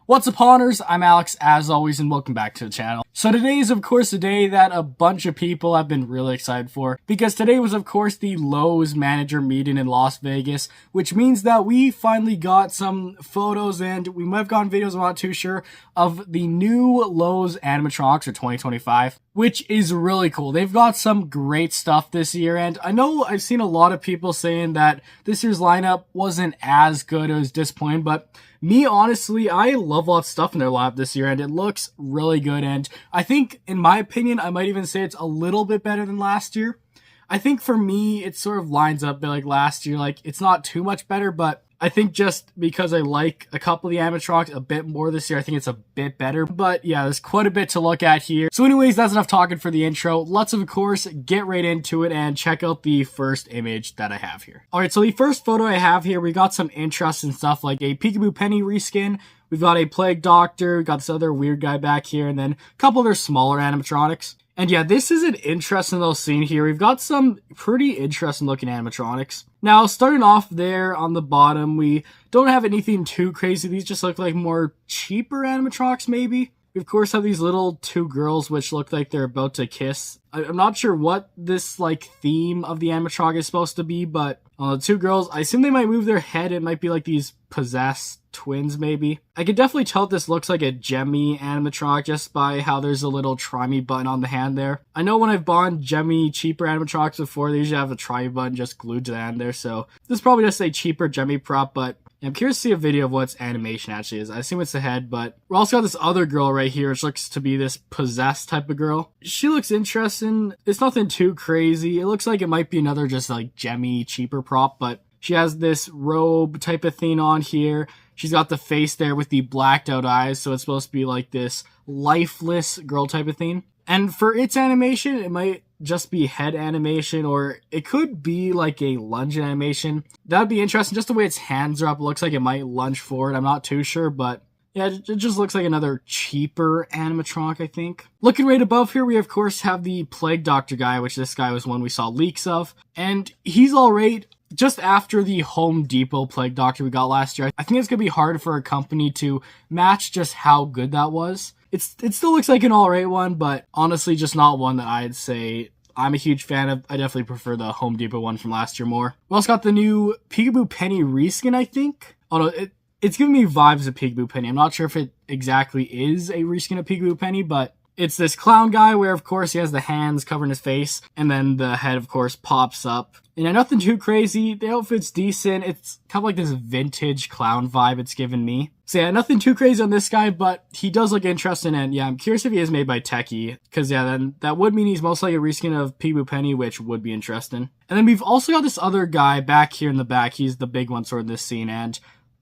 What's up, Haunters? I'm Alex, as always, and welcome back to the channel. So today is, of course, a day that a bunch of people have been really excited for, because today was, of course, the Lowe's manager meeting in Las Vegas, which means that we finally got some photos, and we might have gotten videos, I'm not too sure, of the new Lowe's animatronics for 2025, which is really cool. They've got some great stuff this year, and I know I've seen a lot of people saying that this year's lineup wasn't as good, it was disappointing, but me, honestly, I love a lot of stuff in their lineup this year, and it looks really good, and I think, in my opinion, I might even say it's a little bit better than last year. I think for me, it sort of lines up a bit like last year. Like, it's not too much better, but I think just because I like a couple of the animatronics a bit more this year, I think it's a bit better. But yeah, there's quite a bit to look at here. So anyways, that's enough talking for the intro. Let's, of course, get right into it and check out the first image that I have here. Alright, so the first photo I have here, we got some interesting stuff like a Peekaboo Penny reskin. We've got a Plague Doctor, we've got this other weird guy back here, and then a couple other smaller animatronics. And yeah, this is an interesting little scene here. We've got some pretty interesting looking animatronics. Now, starting off there on the bottom, we don't have anything too crazy. These just look like more cheaper animatronics, maybe. We, of course, have these little two girls which look like they're about to kiss. I'm not sure what this, like, theme of the animatronic is supposed to be, but the two girls, I assume they might move their head. It might be like these possessed twins, maybe. I could definitely tell this looks like a Gemmy animatronic just by how there's a little try me button on the hand there. I know when I've bought Gemmy cheaper animatronics before, they usually have a try me button just glued to the hand there, so this is probably just a cheaper Gemmy prop, but I'm curious to see a video of what its animation actually is. I assume it's the head, but we also got this other girl right here, which looks to be this possessed type of girl. She looks interesting. It's nothing too crazy. It looks like it might be another just like Gemmy cheaper prop, but she has this robe type of thing on here. She's got the face there with the blacked out eyes, so it's supposed to be like this lifeless girl type of thing. And for its animation, it might just be head animation, or it could be like a lunge animation. That would be interesting. Just the way its hands are up, it looks like it might lunge forward. I'm not too sure, but yeah, it just looks like another cheaper animatronic, I think. Looking right above here, we of course have the Plague Doctor guy, which this guy was one we saw leaks of. And he's alright. Just after the Home Depot Plague Doctor we got last year, I think it's going to be hard for a company to match just how good that was. It still looks like an alright one, but honestly just not one that I'd say I'm a huge fan of. I definitely prefer the Home Depot one from last year more. We also got the new Peekaboo Penny reskin, I think. Oh no, it's giving me vibes of Peekaboo Penny. I'm not sure if it exactly is a reskin of Peekaboo Penny, but it's this clown guy where, of course, he has the hands covering his face, and then the head, of course, pops up. And nothing too crazy. The outfit's decent. It's kind of like this vintage clown vibe it's given me. So yeah, nothing too crazy on this guy, but he does look interesting, and yeah, I'm curious if he is made by Techie, because yeah, then that would mean he's most likely a reskin of Peekaboo Penny, which would be interesting. And then we've also got this other guy back here in the back. He's the big one sort of this scene, and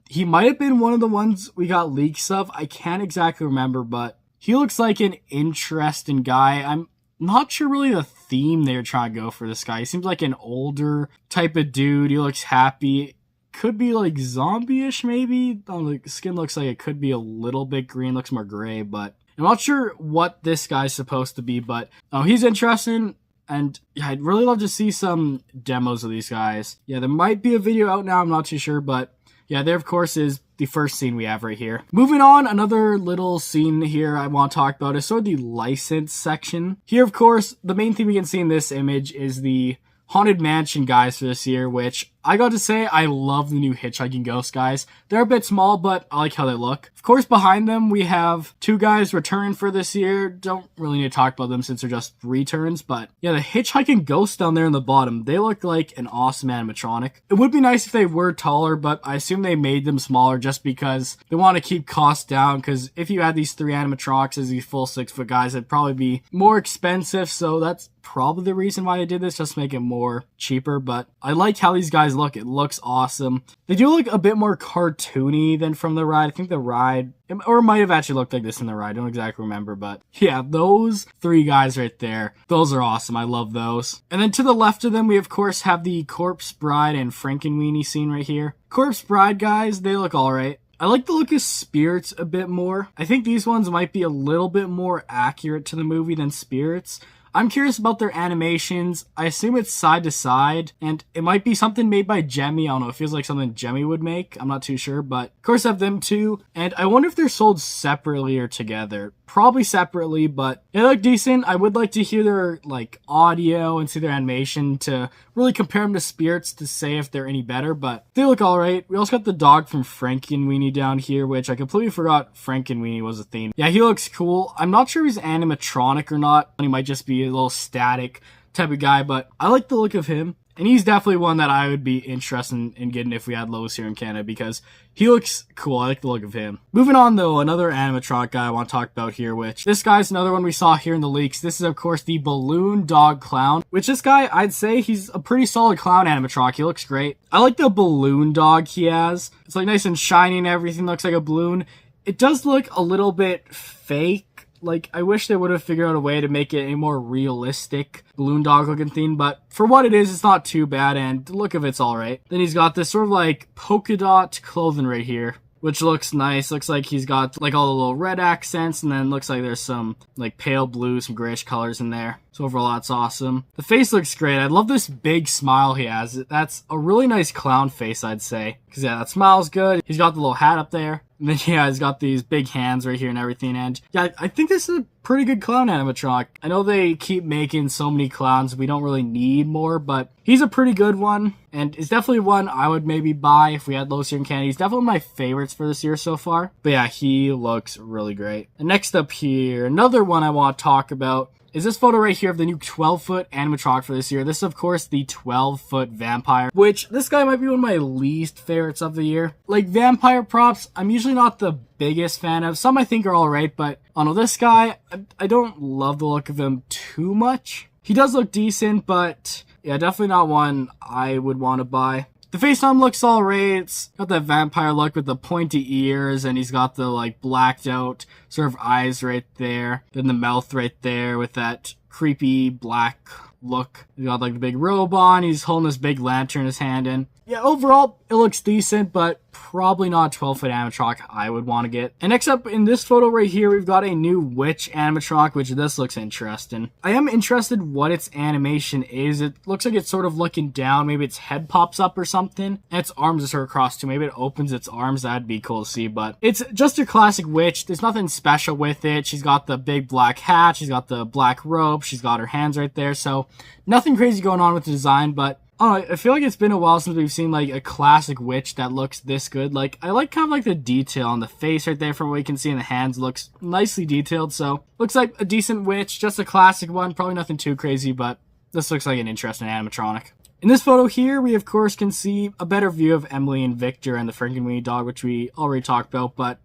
he might have been one of the ones we got leaks of. I can't exactly remember, but he looks like an interesting guy. I'm not sure really the theme they're trying to go for this guy. He seems like an older type of dude. He looks happy. Could be like zombie-ish maybe. The skin looks like it could be a little bit green. Looks more gray, but I'm not sure what this guy's supposed to be, but he's interesting. And yeah, I'd really love to see some demos of these guys. Yeah, there might be a video out now. I'm not too sure, but yeah, there of course is the first scene we have right here. Moving on, another little scene here I want to talk about is sort of the license section. Here, of course, the main thing we can see in this image is the Haunted Mansion guys for this year, which I got to say, I love the new Hitchhiking Ghost guys. They're a bit small, but I like how they look. Of course, behind them, we have two guys returning for this year. Don't really need to talk about them since they're just returns, but yeah, the Hitchhiking Ghosts down there in the bottom, they look like an awesome animatronic. It would be nice if they were taller, but I assume they made them smaller just because they want to keep costs down, because if you had these three animatronics as these full 6-foot guys, it'd probably be more expensive, so that's probably the reason why they did this, just to make it more cheaper. But I like how these guys look. It looks awesome. They do look a bit more cartoony than from the ride. I think the ride, or it might have actually looked like this in the ride. I don't exactly remember, but yeah, those three guys right there, those are awesome. I love those. And then to the left of them, we of course have the Corpse Bride and Frankenweenie scene right here. Corpse Bride guys, they look alright. I like the look of Spirits a bit more. I think these ones might be a little bit more accurate to the movie than Spirits. I'm curious about their animations. I assume it's side to side, and it might be something made by Jemmy. I don't know, it feels like something Jemmy would make. I'm not too sure, but of course I have them too. And I wonder if they're sold separately or together. Probably separately, but they look decent. I would like to hear their like audio and see their animation to really compare them to Spirits to say if they're any better, but they look alright. We also got the dog from Frankenweenie down here, which I completely forgot Frankenweenie was a theme. Yeah, he looks cool. I'm not sure if he's animatronic or not. He might just be a little static type of guy, but I like the look of him. And he's definitely one that I would be interested in getting if we had Lowe's here in Canada because he looks cool. I like the look of him. Moving on though, another animatronic guy I want to talk about here, which this guy's another one we saw here in the leaks. This is of course the Balloon Dog Clown, which this guy, I'd say he's a pretty solid clown animatronic. He looks great. I like the balloon dog he has. It's like nice and shiny and everything, looks like a balloon. It does look a little bit fake. Like, I wish they would have figured out a way to make it a more realistic balloon dog looking theme, but for what it is, it's not too bad, and the look of it's alright. Then he's got this sort of like polka dot clothing right here, which looks nice. Looks like he's got like all the little red accents, and then looks like there's some like pale blue, some grayish colors in there. So overall, that's awesome. The face looks great. I love this big smile he has. That's a really nice clown face, I'd say. Because yeah, that smile's good. He's got the little hat up there. And then yeah, he's got these big hands right here and everything. And yeah, I think this is a pretty good clown animatronic. I know they keep making so many clowns. We don't really need more, but he's a pretty good one. And it's definitely one I would maybe buy if we had Lowe's here in Canada. He's definitely one of my favorites for this year so far. But yeah, he looks really great. And next up here, another one I want to talk about is this photo right here of the new 12-foot animatronic for this year. This is, of course, the 12-foot vampire, which this guy might be one of my least favorites of the year. Like, vampire props, I'm usually not the biggest fan of. Some I think are alright, but I don't know, this guy, I don't love the look of him too much. He does look decent, but yeah, definitely not one I would want to buy. The face on looks alright. It's got that vampire look with the pointy ears, and he's got the like blacked out sort of eyes right there. Then the mouth right there with that creepy black look. He's got like the big robe on. He's holding this big lantern in his hand, and yeah, overall it looks decent, but probably not a 12-foot animatronic I would want to get. And next up in this photo right here, we've got a new witch animatronic, which this looks interesting. I am interested what its animation is. It looks like it's sort of looking down. Maybe its head pops up or something, and its arms are sort of crossed too. Maybe it opens its arms. That'd be cool to see, but it's just a classic witch. There's nothing special with it. She's got the big black hat. She's got the black robe. She's got her hands right there. So nothing crazy going on with the design, but I don't know, I feel like it's been a while since we've seen like a classic witch that looks this good. Like, I like kind of like the detail on the face right there from what you can see in the hands. Looks nicely detailed, so looks like a decent witch, just a classic one. Probably nothing too crazy, but this looks like an interesting animatronic. In this photo here, we of course can see a better view of Emily and Victor and the Frankenweenie dog, which we already talked about, but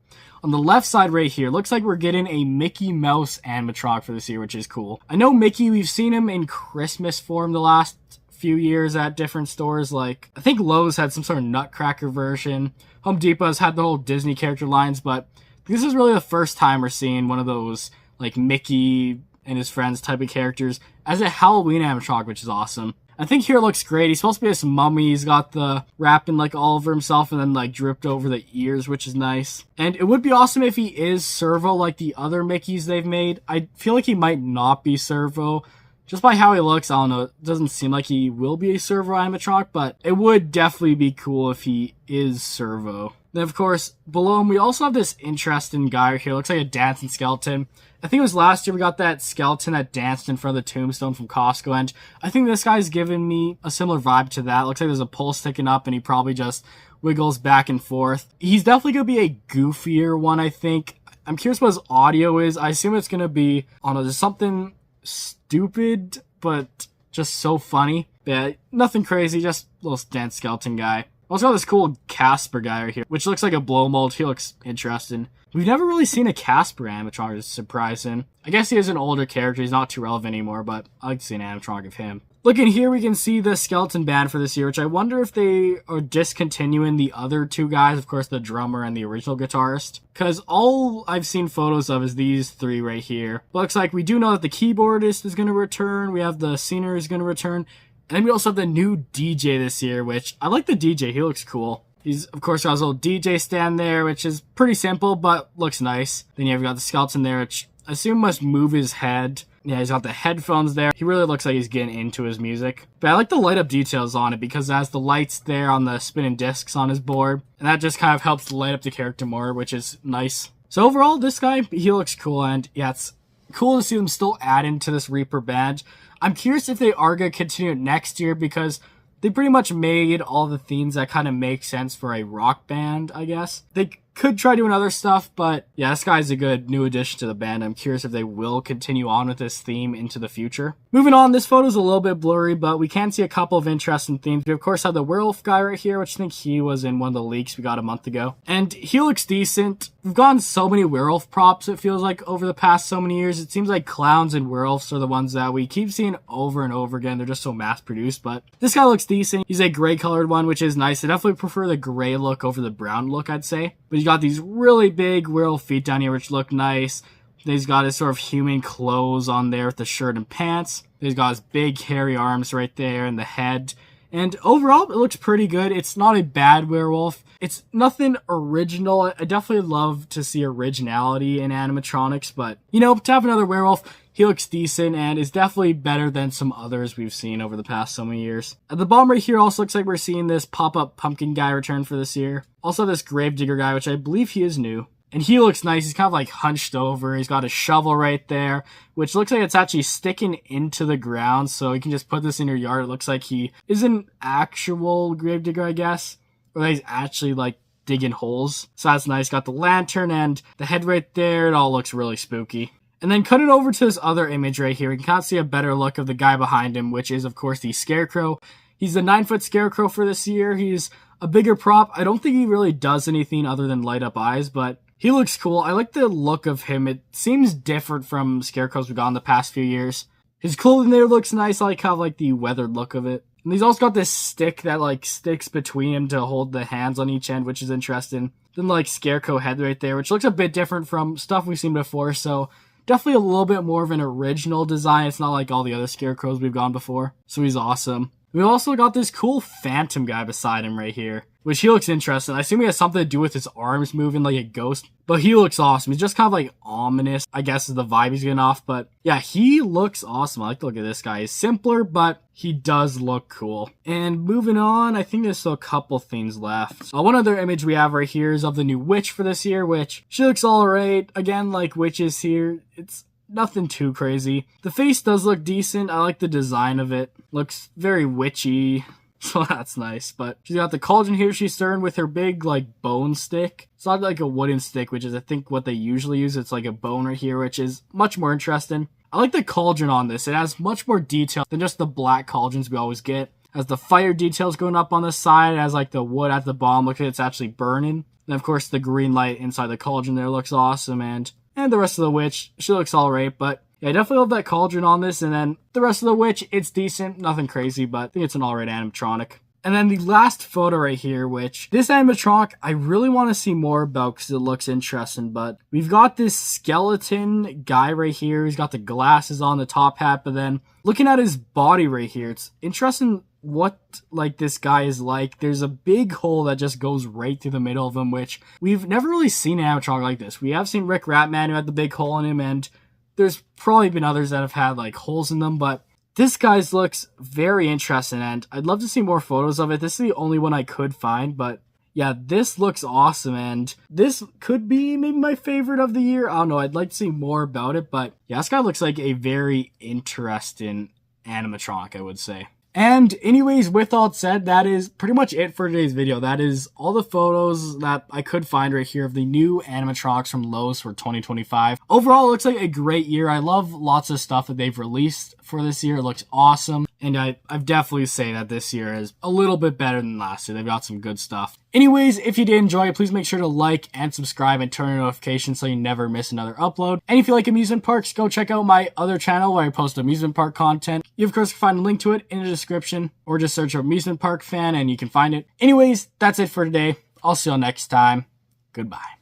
on the left side right here, looks like we're getting a Mickey Mouse animatronic for this year, which is cool. I know Mickey, we've seen him in Christmas form the last few years at different stores. Like, I think Lowe's had some sort of Nutcracker version. Home Depot's had the whole Disney character lines, but this is really the first time we're seeing one of those, like, Mickey and his friends type of characters as a Halloween animatronic, which is awesome. I think here it looks great. He's supposed to be this mummy. He's got the wrapping like all over himself and then like dripped over the ears, which is nice. And it would be awesome if he is Servo like the other Mickeys they've made. I feel like he might not be Servo. Just by how he looks, I don't know, it doesn't seem like he will be a Servo animatronic, but it would definitely be cool if he is Servo. Then, of course, below him, we also have this interesting guy here. Looks like a dancing skeleton. I think it was last year we got that skeleton that danced in front of the tombstone from Costco, and I think this guy's giving me a similar vibe to that. Looks like there's a pole sticking up, and he probably just wiggles back and forth. He's definitely going to be a goofier one, I think. I'm curious what his audio is. I assume it's going to be, I don't know, just something stupid, but just so funny. Yeah, nothing crazy, just a little dance skeleton guy. Also got this cool Casper guy right here, which looks like a blow mold. He looks interesting. We've never really seen a Casper animatronic, which is surprising. I guess he is an older character. He's not too relevant anymore, but I like to see an animatronic of him. Looking here, we can see the skeleton band for this year, which I wonder if they are discontinuing the other two guys, of course, the drummer and the original guitarist. Because all I've seen photos of is these three right here. But looks like we do know that the keyboardist is going to return. We have the singer is going to return. And then we also have the new DJ this year, which I like the DJ. He looks cool. He's, of course, got his little DJ stand there, which is pretty simple, but looks nice. Then you've got the skeleton there, which I assume must move his head Yeah, he's got the headphones there. He really looks like he's getting into his music. But I like the light up details on it because it has the lights there on the spinning discs on his board. And that just kind of helps light up the character more, which is nice. So overall, this guy, he looks cool. And yeah, it's cool to see them still add into this Reaper band. I'm curious if they are going to continue it next year because they pretty much made all the themes that kind of make sense for a rock band, I guess. They could try doing other stuff, but yeah, this guy's a good new addition to the band. I'm curious if they will continue on with this theme into the future. Moving on, this photo's a little bit blurry, but we can see a couple of interesting themes. We of course have the werewolf guy right here, which I think he was in one of the leaks we got a month ago. And he looks decent. We've gotten so many werewolf props, it feels like, over the past so many years. It seems like clowns and werewolves are the ones that we keep seeing over and over again. They're just so mass-produced, but this guy looks decent. He's a gray-colored one, which is nice. I definitely prefer the gray look over the brown look, I'd say. But you got these really big werewolf feet down here, which look nice. He's got his sort of human clothes on there with the shirt and pants. He's got his big hairy arms right there and the head. And overall, it looks pretty good. It's not a bad werewolf. It's nothing original. I definitely love to see originality in animatronics, but, you know, to have another werewolf, he looks decent and is definitely better than some others we've seen over the past so many years. At the bottom right here also looks like we're seeing this pop-up pumpkin guy return for this year. Also this gravedigger guy, which I believe he is new. And he looks nice. He's kind of like hunched over. He's got a shovel right there, which looks like it's actually sticking into the ground. So you can just put this in your yard. It looks like he is an actual gravedigger, I guess. Or he's actually like digging holes. So that's nice. Got the lantern and the head right there. It all looks really spooky. And then cutting over to this other image right here, we can kind of see a better look of the guy behind him, which is, of course, the Scarecrow. He's a 9-foot Scarecrow for this year. He's a bigger prop. I don't think he really does anything other than light up eyes, but he looks cool. I like the look of him. It seems different from Scarecrows we've got in the past few years. His clothing there looks nice. I like kind of like the weathered look of it. And he's also got this stick that like sticks between him to hold the hands on each end, which is interesting. Then like Scarecrow head right there, which looks a bit different from stuff we've seen before. So definitely a little bit more of an original design. It's not like all the other Scarecrows we've gone before. So he's awesome. We also got this cool phantom guy beside him right here, which he looks interesting. I assume he has something to do with his arms moving like a ghost, but he looks awesome. He's just kind of like ominous, I guess is the vibe he's getting off, but yeah, he looks awesome. I like to look at this guy. He's simpler, but he does look cool. And moving on, I think there's still a couple things left. One other image we have right here is of the new witch for this year, which she looks alright. Again, like witches here, it's nothing too crazy. The face does look decent. I like the design of it. Looks very witchy. So that's nice. But she's got the cauldron here she's stirring with her big, like, bone stick. It's not like a wooden stick, which is, I think, what they usually use. It's like a bone right here, which is much more interesting. I like the cauldron on this. It has much more detail than just the black cauldrons we always get. It has the fire details going up on the side. It has, like, the wood at the bottom. Look at it's actually burning. And, of course, the green light inside the cauldron there looks awesome. And the rest of the witch, she looks alright, but yeah, I definitely love that cauldron on this, and then the rest of the witch, it's decent, nothing crazy, but I think it's an alright animatronic. And then the last photo right here, which this animatronic, I really want to see more about because it looks interesting, but we've got this skeleton guy right here. He's got the glasses on, the top hat, but then looking at his body right here, it's interesting what like this guy is like. There's a big hole that just goes right through the middle of him, which we've never really seen an animatronic like this. We have seen Rick Ratman who had the big hole in him, and there's probably been others that have had like holes in them, but this guy's looks very interesting, and I'd love to see more photos of it. This is the only one I could find, but yeah, this looks awesome, and this could be maybe my favorite of the year. I don't know, I'd like to see more about it, but yeah, this guy looks like a very interesting animatronic, I would say. And anyways, with all said, that is pretty much it for today's video. That is all the photos that I could find right here of the new animatronics from Lowe's for 2025. Overall, it looks like a great year. I love lots of stuff that they've released for this year. It looks awesome. And I've definitely say that this year is a little bit better than last year. They've got some good stuff. Anyways, if you did enjoy it, please make sure to like and subscribe and turn on notifications so you never miss another upload. And if you like amusement parks, go check out my other channel where I post amusement park content. You, of course, can find a link to it in the description, or just search amusement park fan and you can find it. Anyways, that's it for today. I'll see you all next time. Goodbye.